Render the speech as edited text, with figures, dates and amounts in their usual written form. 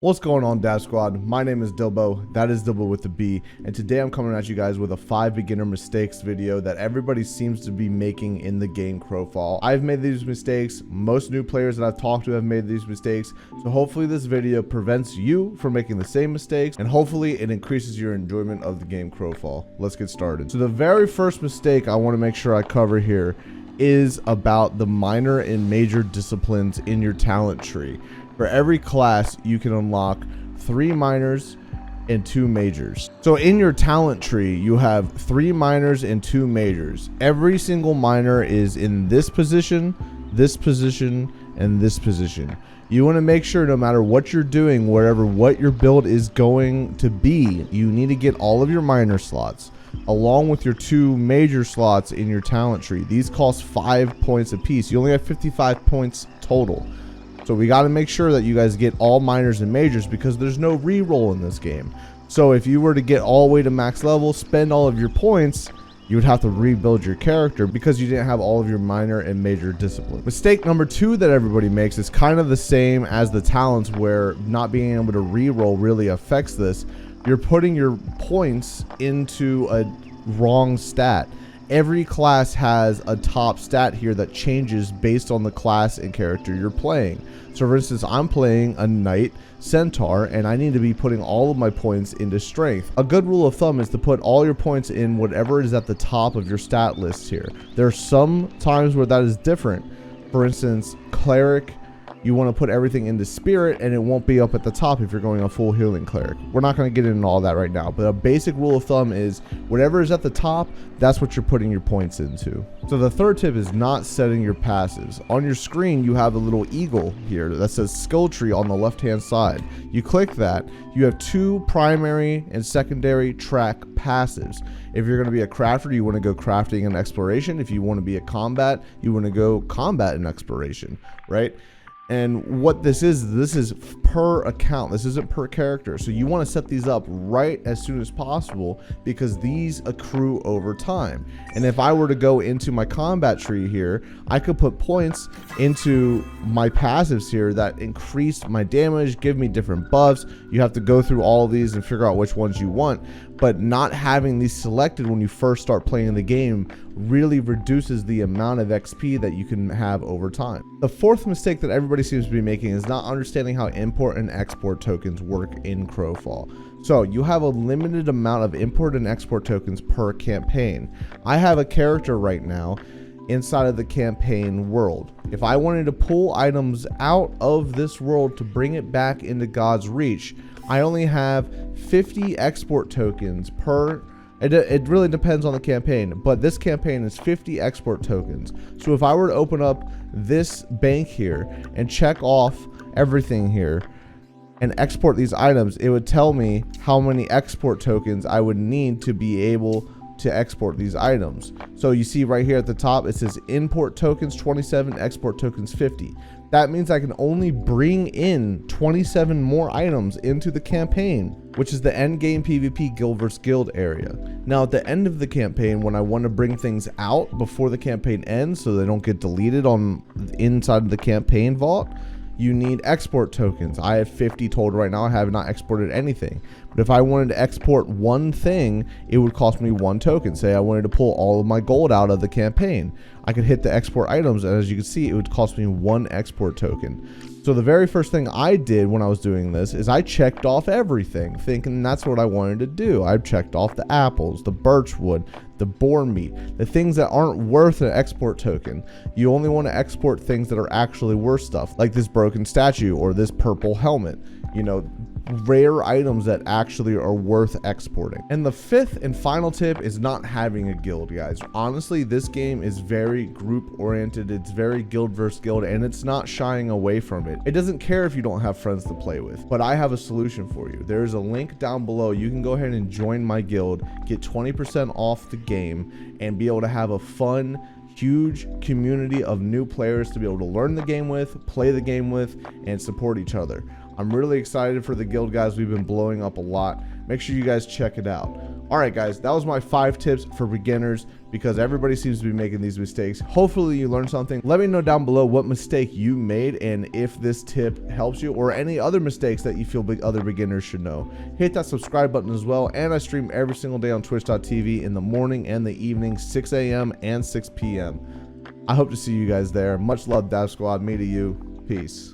What's going on, Dav Squad? My name is Dilbo, that is Dilbo with the B, and today I'm coming at you guys with a 5 beginner mistakes video that everybody seems to be making in the game Crowfall. I've made these mistakes, most new players that I've talked to have made these mistakes, so hopefully this video prevents you from making the same mistakes, and hopefully it increases your enjoyment of the game Crowfall. Let's get started. So the very first mistake I want to make sure I cover here is about the minor and major disciplines in your talent tree. For every class, you can unlock 3 minors and 2 majors. So in your talent tree, you have 3 minors and 2 majors. Every single minor is in this position, and this position. You want to make sure no matter what you're doing, what your build is going to be, you need to get all of your minor slots along with your 2 major slots in your talent tree. These cost 5 points apiece. You only have 55 points total. So we got to make sure that you guys get all minors and majors because there's no reroll in this game. So if you were to get all the way to max level, spend all of your points, you would have to rebuild your character because you didn't have all of your minor and major discipline. Mistake number 2 that everybody makes is kind of the same as the talents, where not being able to reroll really affects this. You're putting your points into a wrong stat. Every class has a top stat here that changes based on the class and character you're playing. So for instance, I'm playing a knight centaur and I need to be putting all of my points into strength. A good rule of thumb is to put all your points in whatever is at the top of your stat list here. There are some times where that is different. For instance, cleric, you want to put everything into spirit and it won't be up at the top if you're going a full healing cleric. We're not going to get into all that right now, but a basic rule of thumb is whatever is at the top, that's what you're putting your points into. So the third tip is not setting your passives. On your screen, you have a little eagle here that says skill tree on the left hand side. You click that, you have 2 primary and secondary track passives. If you're going to be a crafter, you want to go crafting and exploration. If you want to be a combat, you want to go combat and exploration, right? And what this is per account. This isn't per character. So you want to set these up right as soon as possible because these accrue over time. And if I were to go into my combat tree here, I could put points into my passives here that increase my damage, give me different buffs. You have to go through all of these and figure out which ones you want. But not having these selected when you first start playing the game really reduces the amount of XP that you can have over time. The fourth mistake that everybody seems to be making is not understanding how import and export tokens work in Crowfall. So you have a limited amount of import and export tokens per campaign. I have a character right now inside of the campaign world. If I wanted to pull items out of this world to bring it back into God's Reach, I only have 50 export tokens per. It really depends on the campaign, but this campaign is 50 export tokens. So if I were to open up this bank here and check off everything here and export these items, it would tell me how many export tokens I would need to be able to export these items. So you see right here at the top, it says import tokens 27, export tokens 50. That means I can only bring in 27 more items into the campaign, which is the end game PvP guild vs guild area. Now at the end of the campaign, when I want to bring things out before the campaign ends so they don't get deleted on inside of the campaign vault, you need export tokens. I have 50 total right now. I have not exported anything. But if I wanted to export one thing, it would cost me 1 token. Say I wanted to pull all of my gold out of the campaign. I could hit the export items, and as you can see, it would cost me 1 export token. So the very first thing I did when I was doing this is I checked off everything, thinking that's what I wanted to do. I checked off the apples, the birchwood, the boar meat, the things that aren't worth an export token. You only want to export things that are actually worth stuff, like this broken statue or this purple helmet. You know, rare items that actually are worth exporting. And the 5th and final tip is not having a guild, guys. Honestly, this game is very group oriented. It's very guild versus guild, and it's not shying away from it. It doesn't care if you don't have friends to play with, but I have a solution for you. There is a link down below. You can go ahead and join my guild, get 20% off the game, and be able to have a fun, huge community of new players to be able to learn the game with, play the game with, and support each other. I'm really excited for the guild, guys. We've been blowing up a lot. Make sure you guys check it out. All right, guys, that was my 5 tips for beginners because everybody seems to be making these mistakes. Hopefully you learned something. Let me know down below what mistake you made and if this tip helps you, or any other mistakes that you feel other beginners should know. Hit that subscribe button as well. And I stream every single day on twitch.tv in the morning and the evening, 6 a.m. and 6 p.m. I hope to see you guys there. Much love, Dav Squad. Me to you. Peace.